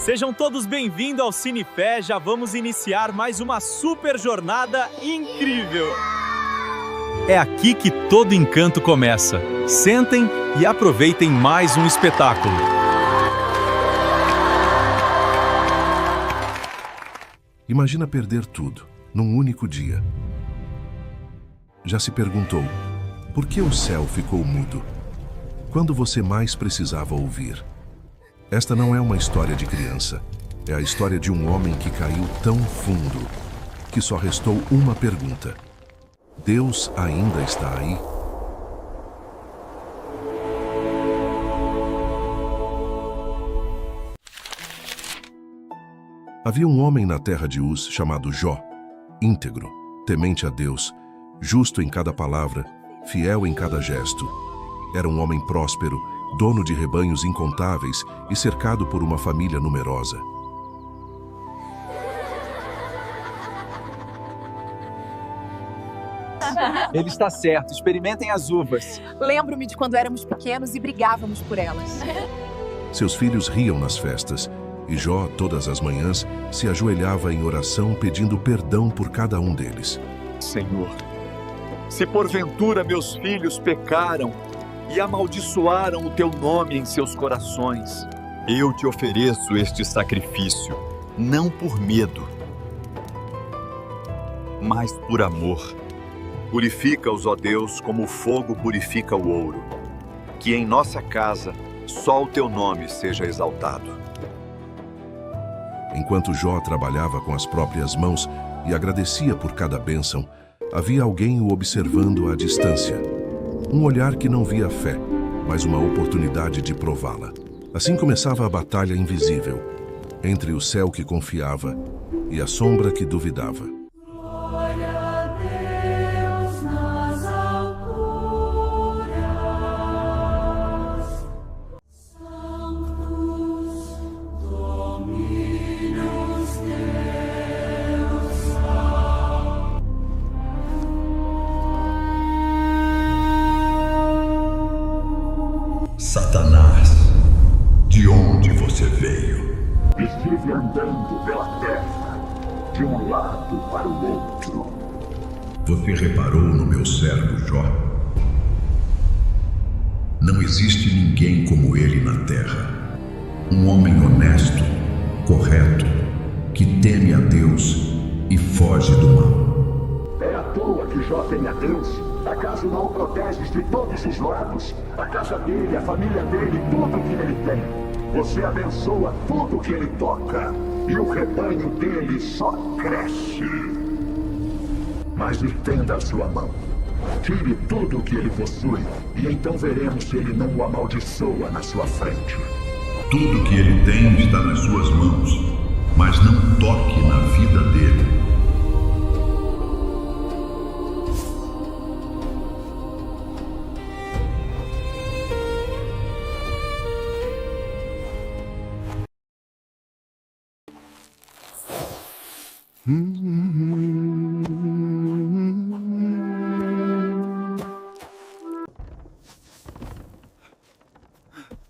Sejam todos bem-vindos ao Cinefé. Já vamos iniciar mais uma super jornada incrível. É aqui que todo encanto começa. Sentem e aproveitem mais um espetáculo. Imagina perder tudo, num único dia. Já se perguntou, por que o céu ficou mudo? Quando você mais precisava ouvir? Esta não é uma história de criança. É a história de um homem que caiu tão fundo que só restou uma pergunta. Deus ainda está aí? Havia um homem na terra de Uz chamado Jó, íntegro, temente a Deus, justo em cada palavra, fiel em cada gesto. Era um homem próspero, dono de rebanhos incontáveis e cercado por uma família numerosa. Ele está certo, experimentem as uvas. Lembro-me de quando éramos pequenos e brigávamos por elas. Seus filhos riam nas festas, e Jó, todas as manhãs, se ajoelhava em oração pedindo perdão por cada um deles. Senhor, se porventura meus filhos pecaram e amaldiçoaram o teu nome em seus corações, eu te ofereço este sacrifício, não por medo, mas por amor. Purifica-os, ó Deus, como o fogo purifica o ouro. Que em nossa casa só o teu nome seja exaltado. Enquanto Jó trabalhava com as próprias mãos e agradecia por cada bênção, havia alguém o observando à distância. Um olhar que não via fé, mas uma oportunidade de prová-la. Assim começava a batalha invisível, entre o céu que confiava e a sombra que duvidava. Satanás, de onde você veio? Estive andando pela terra, de um lado para o outro. Você reparou no meu servo Jó? Não existe ninguém como ele na terra. Um homem honesto, correto, que teme a Deus e foge do mal. É à toa que Jó tem a Deus. Acaso não o proteges de todos os lados? A casa dele, a família dele, tudo que ele tem. Você abençoa tudo que ele toca. E o rebanho dele só cresce. Mas estenda a sua mão. Tire tudo o que ele possui. E então veremos se ele não o amaldiçoa na sua frente. Tudo que ele tem está nas suas mãos, mas não toque na vida dele.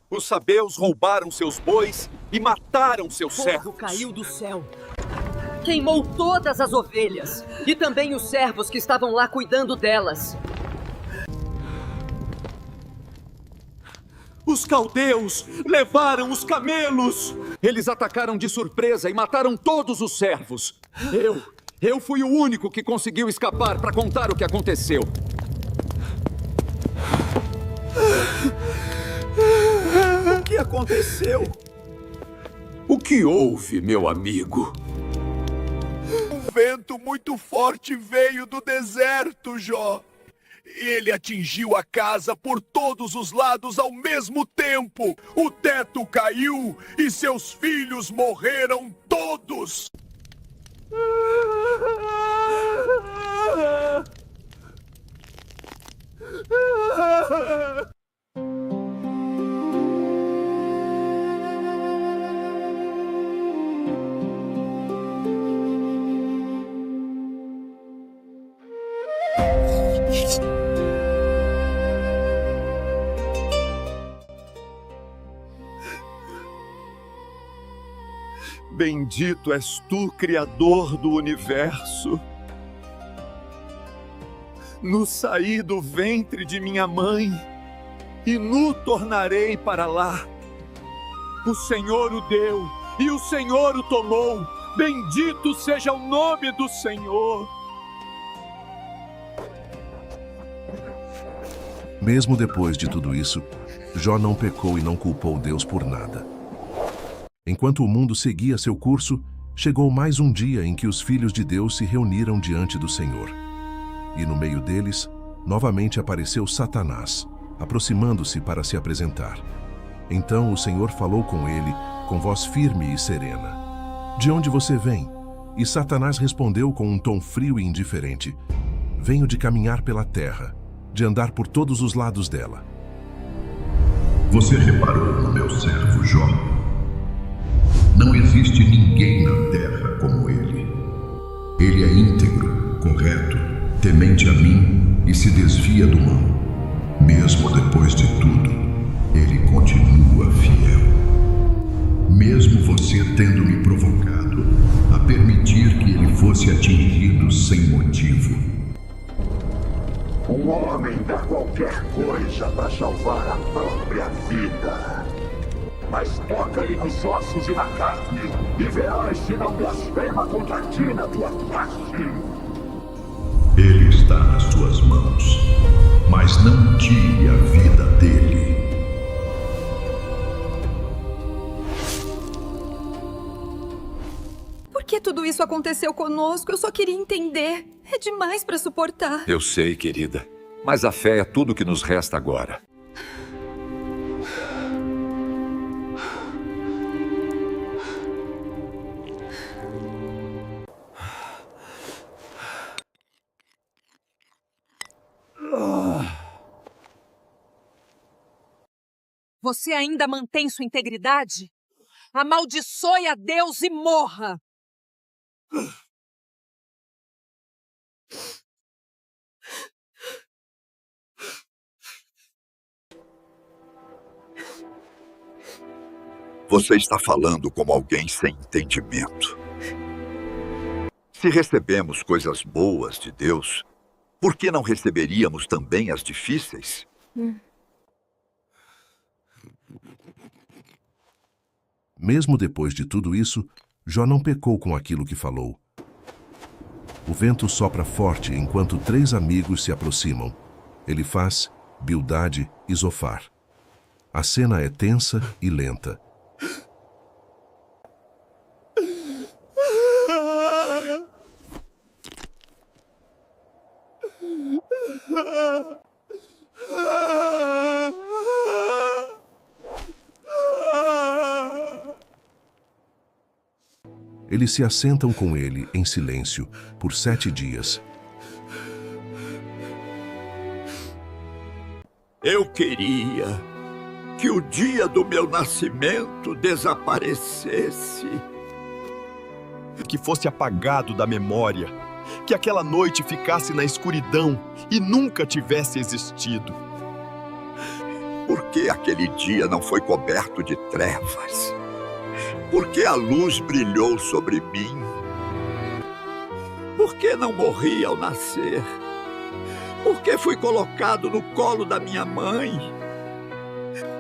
Os sabeus roubaram seus bois e mataram seus servos. Fogo caiu do céu. Queimou todas as ovelhas e também os servos que estavam lá cuidando delas. Os caldeus levaram os camelos. Eles atacaram de surpresa e mataram todos os servos. Eu fui o único que conseguiu escapar para contar o que aconteceu. O que aconteceu? O que houve, meu amigo? Um vento muito forte veio do deserto, Jó. Ele atingiu a casa por todos os lados ao mesmo tempo. O teto caiu e seus filhos morreram todos. Bendito és tu, Criador do universo. Nu saí do ventre de minha mãe, e nu tornarei para lá. O Senhor o deu, e o Senhor o tomou. Bendito seja o nome do Senhor. Mesmo depois de tudo isso, Jó não pecou e não culpou Deus por nada. Enquanto o mundo seguia seu curso, chegou mais um dia em que os filhos de Deus se reuniram diante do Senhor. E no meio deles, novamente apareceu Satanás, aproximando-se para se apresentar. Então o Senhor falou com ele, com voz firme e serena: "De onde você vem?" E Satanás respondeu com um tom frio e indiferente: "Venho de caminhar pela terra, de andar por todos os lados dela." Você reparou no meu servo Jó? Não existe ninguém na terra como ele. Ele é íntegro, correto, temente a mim e se desvia do mal. Mesmo depois de tudo, ele continua fiel. Mesmo você tendo me provocado a permitir que ele fosse atingido sem motivo. Um homem dá qualquer coisa para salvar a própria vida. Mas toca-lhe nos ossos e na carne, e verás se não blasfema contra ti na tua face. Ele está nas suas mãos, mas não tire a vida dele. Por que tudo isso aconteceu conosco? Eu só queria entender. É demais para suportar. Eu sei, querida, mas a fé é tudo que nos resta agora. Você ainda mantém sua integridade? Amaldiçoe a Deus e morra! Você está falando como alguém sem entendimento. Se recebemos coisas boas de Deus, por que não receberíamos também as difíceis? Mesmo depois de tudo isso, Jó não pecou com aquilo que falou. O vento sopra forte enquanto 3 amigos se aproximam: Elifaz, Bildade e Zofar. A cena é tensa e lenta. Eles se assentam com ele em silêncio por 7 dias. Eu queria que o dia do meu nascimento desaparecesse. Que fosse apagado da memória. Que aquela noite ficasse na escuridão e nunca tivesse existido. Por que aquele dia não foi coberto de trevas? Por que a luz brilhou sobre mim? Por que não morri ao nascer? Por que fui colocado no colo da minha mãe?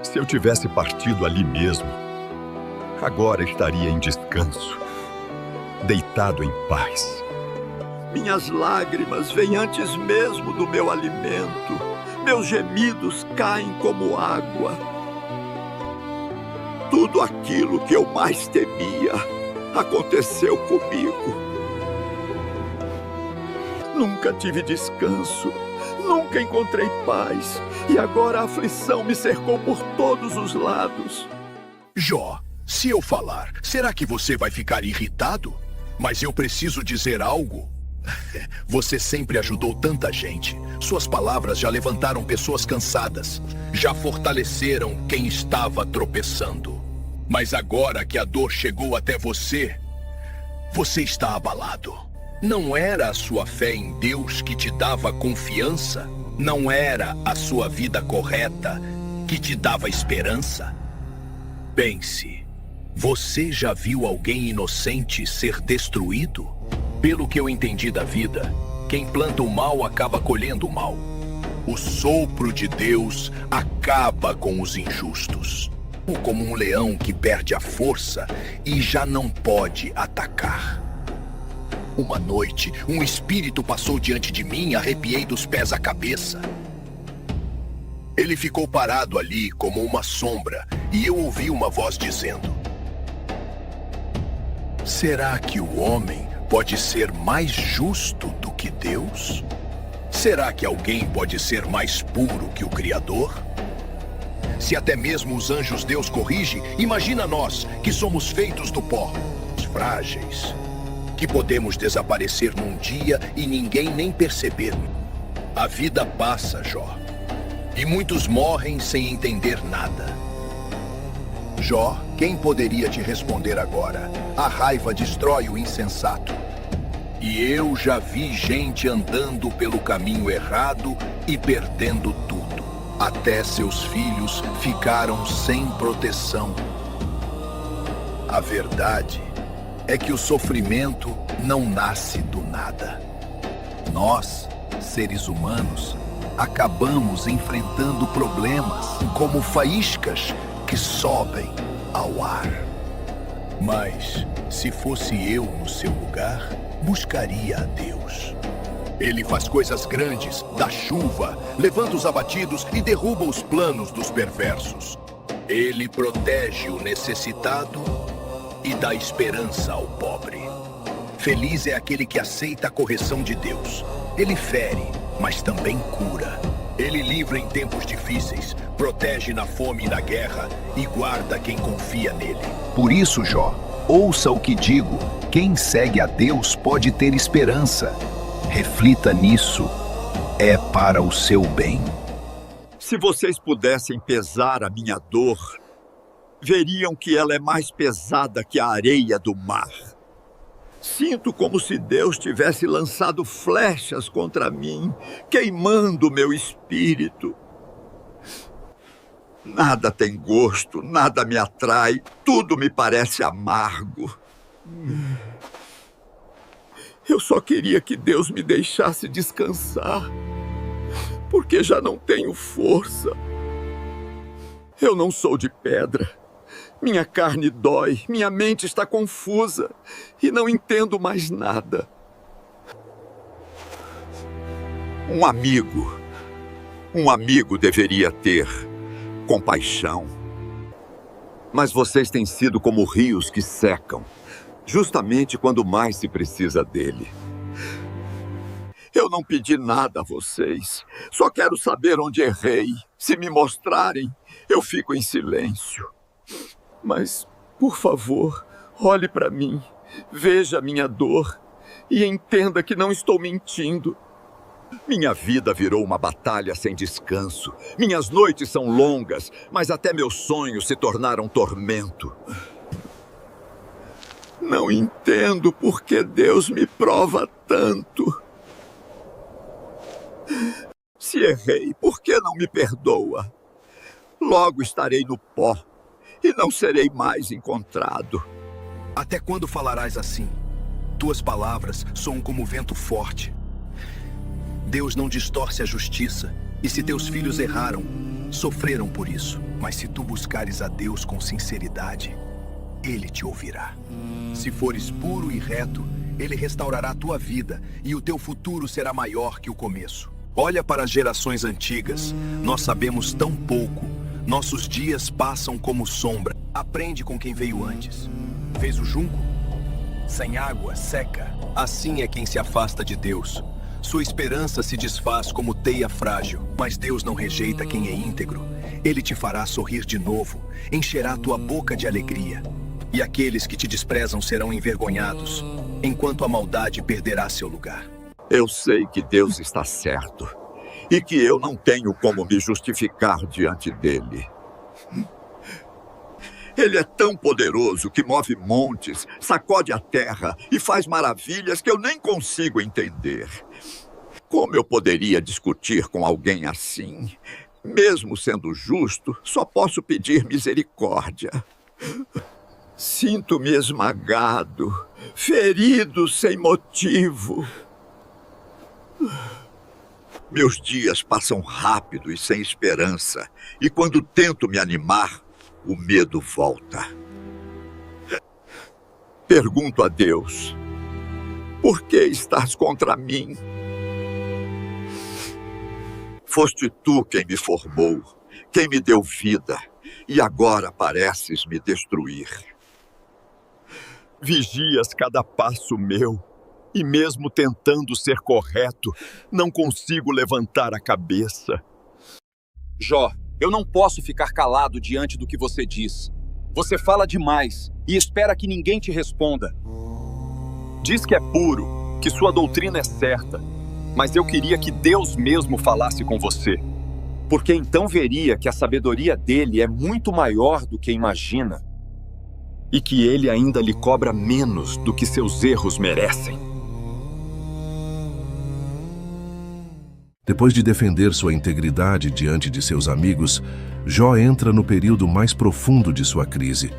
Se eu tivesse partido ali mesmo, agora estaria em descanso, deitado em paz. Minhas lágrimas vêm antes mesmo do meu alimento. Meus gemidos caem como água. Tudo aquilo que eu mais temia aconteceu comigo. Nunca tive descanso, nunca encontrei paz, e agora a aflição me cercou por todos os lados. Jó, se eu falar, será que você vai ficar irritado? Mas eu preciso dizer algo. Você sempre ajudou tanta gente. Suas palavras já levantaram pessoas cansadas, já fortaleceram quem estava tropeçando. Mas agora que a dor chegou até você, você está abalado. Não era a sua fé em Deus que te dava confiança? Não era a sua vida correta que te dava esperança? Pense, Você já viu alguém inocente ser destruído? Pelo que eu entendi da vida, quem planta o mal acaba colhendo o mal. O sopro de Deus acaba com os injustos. Como um leão que perde a força e já não pode atacar. Uma noite, um espírito passou diante de mim, arrepiei dos pés à cabeça. Ele ficou parado ali como uma sombra e eu ouvi uma voz dizendo: será que o homem pode ser mais justo do que Deus? Será que alguém pode ser mais puro que o Criador? Se até mesmo os anjos Deus corrige, imagina nós, que somos feitos do pó, frágeis, que podemos desaparecer num dia e ninguém nem perceber. A vida passa, Jó, e muitos morrem sem entender nada. Jó, quem poderia te responder agora? A raiva destrói o insensato. E eu já vi gente andando pelo caminho errado e perdendo tudo. Até seus filhos ficaram sem proteção. A verdade é que o sofrimento não nasce do nada. Nós, seres humanos, acabamos enfrentando problemas como faíscas que sobem ao ar. Mas, se fosse eu no seu lugar, buscaria a Deus. Ele faz coisas grandes, dá chuva, levanta os abatidos e derruba os planos dos perversos. Ele protege o necessitado e dá esperança ao pobre. Feliz é aquele que aceita a correção de Deus. Ele fere, mas também cura. Ele livra em tempos difíceis, protege na fome e na guerra e guarda quem confia nele. Por isso, Jó, ouça o que digo. Quem segue a Deus pode ter esperança. Reflita nisso. É para o seu bem. Se vocês pudessem pesar a minha dor, veriam que ela é mais pesada que a areia do mar. Sinto como se Deus tivesse lançado flechas contra mim, queimando meu espírito. Nada tem gosto, nada me atrai, tudo me parece amargo. Eu só queria que Deus me deixasse descansar, porque já não tenho força. Eu não sou de pedra. Minha carne dói, minha mente está confusa e não entendo mais nada. Um amigo deveria ter compaixão. Mas vocês têm sido como rios que secam, justamente quando mais se precisa dele. Eu não pedi nada a vocês, só quero saber onde errei. Se me mostrarem, eu fico em silêncio. Mas, por favor, olhe para mim, veja a minha dor e entenda que não estou mentindo. Minha vida virou uma batalha sem descanso. Minhas noites são longas, mas até meus sonhos se tornaram tormento. Não entendo por que Deus me prova tanto. Se errei, por que não me perdoa? Logo estarei no pó e não serei mais encontrado. Até quando falarás assim? Tuas palavras soam como vento forte. Deus não distorce a justiça, e se teus filhos erraram, sofreram por isso. Mas se tu buscares a Deus com sinceridade, Ele te ouvirá. Se fores puro e reto, Ele restaurará a tua vida, e o teu futuro será maior que o começo. Olha para as gerações antigas, nós sabemos tão pouco. Nossos dias passam como sombra. Aprende com quem veio antes. Fez o junco? Sem água, seca. Assim é quem se afasta de Deus. Sua esperança se desfaz como teia frágil. Mas Deus não rejeita quem é íntegro. Ele te fará sorrir de novo, encherá tua boca de alegria. E aqueles que te desprezam serão envergonhados, enquanto a maldade perderá seu lugar. Eu sei que Deus está certo e que eu não tenho como me justificar diante dele. Ele é tão poderoso que move montes, sacode a terra e faz maravilhas que eu nem consigo entender. Como eu poderia discutir com alguém assim? Mesmo sendo justo, só posso pedir misericórdia. Sinto-me esmagado, ferido sem motivo. Meus dias passam rápido e sem esperança, e quando tento me animar, o medo volta. Pergunto a Deus: por que estás contra mim? Foste tu quem me formou, quem me deu vida, e agora pareces me destruir. Vigias cada passo meu, e mesmo tentando ser correto, não consigo levantar a cabeça. Jó, eu não posso ficar calado diante do que você diz. Você fala demais e espera que ninguém te responda. Diz que é puro, que sua doutrina é certa, mas eu queria que Deus mesmo falasse com você, porque então veria que a sabedoria dele é muito maior do que imagina e que ele ainda lhe cobra menos do que seus erros merecem. Depois de defender sua integridade diante de seus amigos, Jó entra no período mais profundo de sua crise.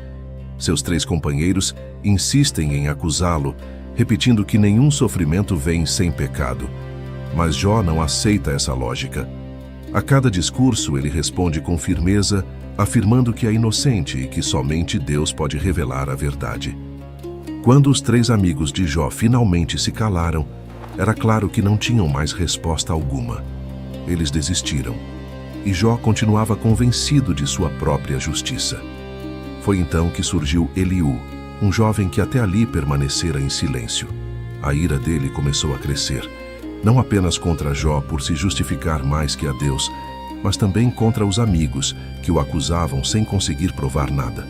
Seus 3 companheiros insistem em acusá-lo, repetindo que nenhum sofrimento vem sem pecado. Mas Jó não aceita essa lógica. A cada discurso, ele responde com firmeza, afirmando que é inocente e que somente Deus pode revelar a verdade. Quando os 3 amigos de Jó finalmente se calaram, era claro que não tinham mais resposta alguma. Eles desistiram, e Jó continuava convencido de sua própria justiça. Foi então que surgiu Eliú, um jovem que até ali permanecera em silêncio. A ira dele começou a crescer, não apenas contra Jó por se justificar mais que a Deus, mas também contra os amigos que o acusavam sem conseguir provar nada.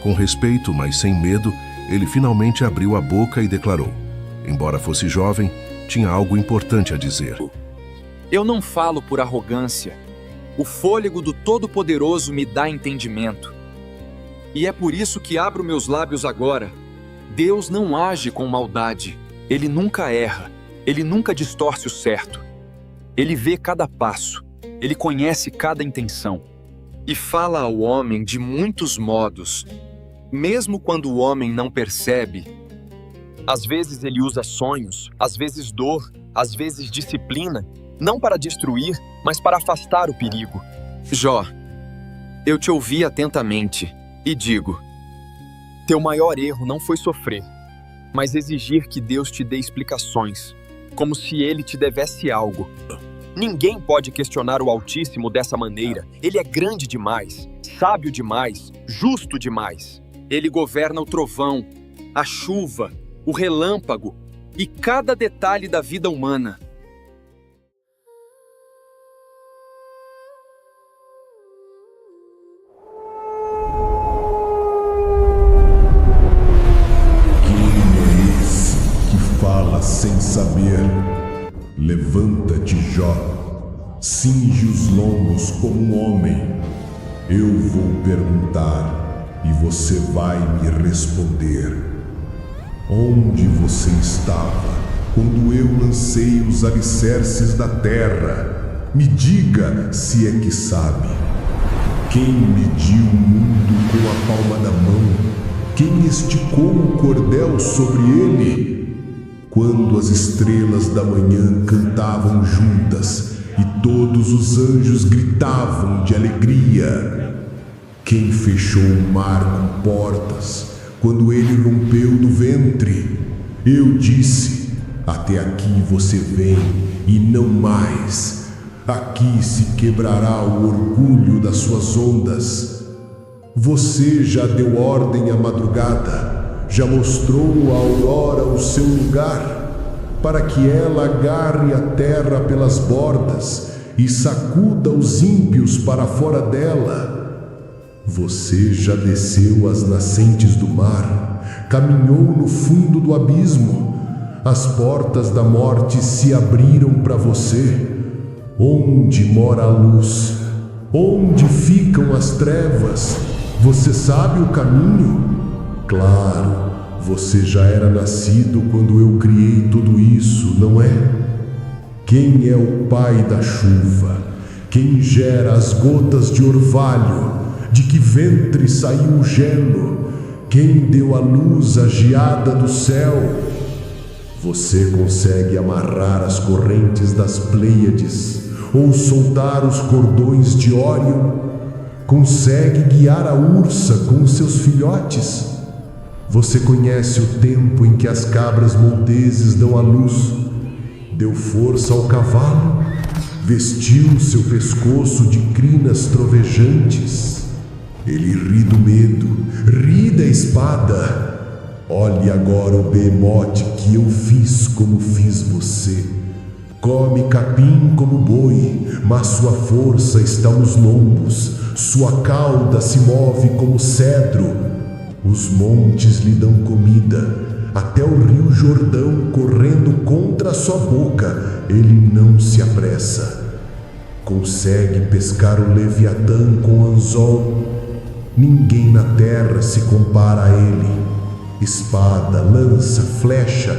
Com respeito, mas sem medo, ele finalmente abriu a boca e declarou: embora fosse jovem, tinha algo importante a dizer. Eu não falo por arrogância. O fôlego do Todo-Poderoso me dá entendimento. E é por isso que abro meus lábios agora. Deus não age com maldade. Ele nunca erra. Ele nunca distorce o certo. Ele vê cada passo. Ele conhece cada intenção. E fala ao homem de muitos modos, mesmo quando o homem não percebe. Às vezes ele usa sonhos, às vezes dor, às vezes disciplina, não para destruir, mas para afastar o perigo. Jó, eu te ouvi atentamente e digo: teu maior erro não foi sofrer, mas exigir que Deus te dê explicações, como se ele te devesse algo. Ninguém pode questionar o Altíssimo dessa maneira. Ele é grande demais, sábio demais, justo demais. Ele governa o trovão, a chuva, o relâmpago e cada detalhe da vida humana. Quem é esse que fala sem saber? Levanta-te, Jó, cinge os lombos como um homem. Eu vou perguntar e você vai me responder. Onde você estava quando eu lancei os alicerces da terra? Me diga se é que sabe. Quem mediu o mundo com a palma da mão? Quem esticou o cordel sobre ele? Quando as estrelas da manhã cantavam juntas e todos os anjos gritavam de alegria? Quem fechou o mar com portas quando ele rompeu do ventre? Eu disse: até aqui você vem e não mais. Aqui se quebrará o orgulho das suas ondas. Você já deu ordem à madrugada, já mostrou à aurora o seu lugar, para que ela agarre a terra pelas bordas e sacuda os ímpios para fora dela. Você já desceu às nascentes do mar, caminhou no fundo do abismo. As portas da morte se abriram para você. Onde mora a luz? Onde ficam as trevas? Você sabe o caminho? Claro, você já era nascido quando eu criei tudo isso, não é? Quem é o pai da chuva? Quem gera as gotas de orvalho? De que ventre saiu o gelo? Quem deu à luz a geada do céu? Você consegue amarrar as correntes das Pleiades ou soltar os cordões de Órion? Consegue guiar a ursa com os seus filhotes? Você conhece o tempo em que as cabras monteses dão à luz? Deu força ao cavalo? Vestiu seu pescoço de crinas trovejantes? Ele ri do medo, ri da espada. Olhe agora o behemote que eu fiz como fiz você. Come capim como boi, mas sua força está nos lombos. Sua cauda se move como cedro. Os montes lhe dão comida, até o rio Jordão correndo contra a sua boca, ele não se apressa. Consegue pescar o Leviatã com anzol. Ninguém na terra se compara a ele. Espada, lança, flecha,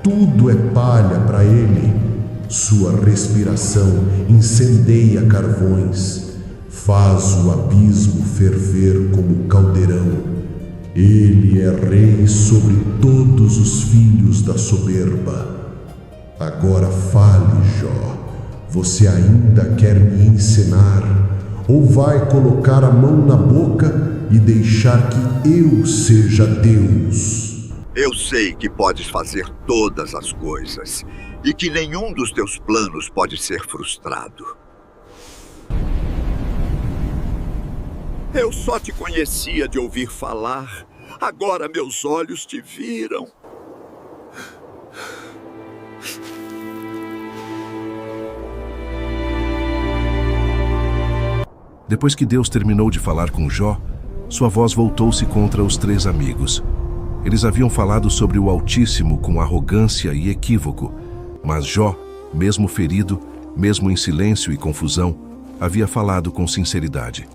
tudo é palha para ele. Sua respiração incendeia carvões, faz o abismo ferver como caldeirão. Ele é rei sobre todos os filhos da soberba. Agora fale, Jó. Você ainda quer me ensinar? Ou vai colocar a mão na boca e deixar que eu seja Deus? Eu sei que podes fazer todas as coisas e que nenhum dos teus planos pode ser frustrado. Eu só te conhecia de ouvir falar. Agora meus olhos te viram. Depois que Deus terminou de falar com Jó, sua voz voltou-se contra os 3 amigos. Eles haviam falado sobre o Altíssimo com arrogância e equívoco, mas Jó, mesmo ferido, mesmo em silêncio e confusão, havia falado com sinceridade.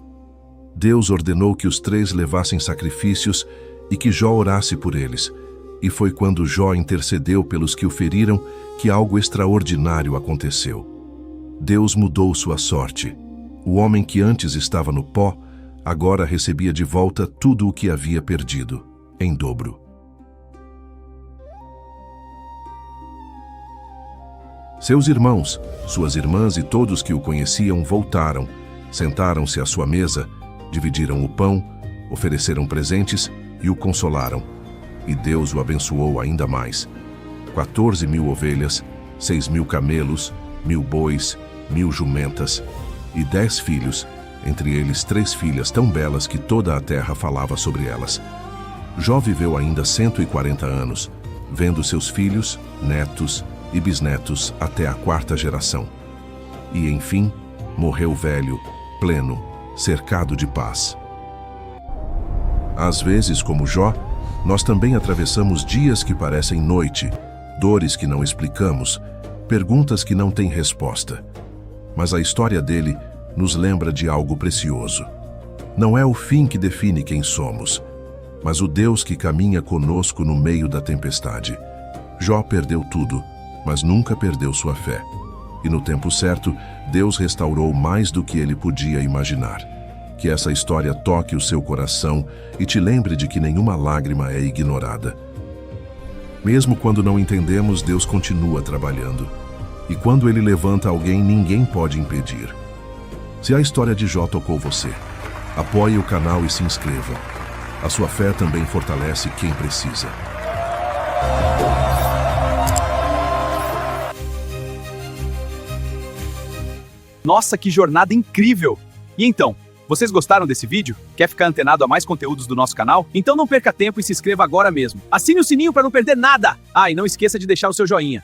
Deus ordenou que os 3 levassem sacrifícios e que Jó orasse por eles. E foi quando Jó intercedeu pelos que o feriram que algo extraordinário aconteceu. Deus mudou sua sorte. O homem que antes estava no pó, agora recebia de volta tudo o que havia perdido, em dobro. Seus irmãos, suas irmãs e todos que o conheciam voltaram, sentaram-se à sua mesa, dividiram o pão, ofereceram presentes e o consolaram. E Deus o abençoou ainda mais. 14.000 ovelhas, 6.000 camelos, 1.000 bois, 1.000 jumentas e 10 filhos, entre eles 3 filhas tão belas que toda a terra falava sobre elas. Jó viveu ainda 140 anos, vendo seus filhos, netos e bisnetos até a 4ª geração. E, enfim, morreu velho, pleno, cercado de paz. Às vezes, como Jó, nós também atravessamos dias que parecem noite, dores que não explicamos, perguntas que não têm resposta. Mas a história dele nos lembra de algo precioso. Não é o fim que define quem somos, mas o Deus que caminha conosco no meio da tempestade. Jó perdeu tudo, mas nunca perdeu sua fé. E no tempo certo, Deus restaurou mais do que ele podia imaginar. Que essa história toque o seu coração e te lembre de que nenhuma lágrima é ignorada. Mesmo quando não entendemos, Deus continua trabalhando. E quando ele levanta alguém, ninguém pode impedir. Se a história de Jó tocou você, apoie o canal e se inscreva. A sua fé também fortalece quem precisa. Nossa, que jornada incrível! E então, vocês gostaram desse vídeo? Quer ficar antenado a mais conteúdos do nosso canal? Então não perca tempo e se inscreva agora mesmo. Assine o sininho para não perder nada! Ah, e não esqueça de deixar o seu joinha.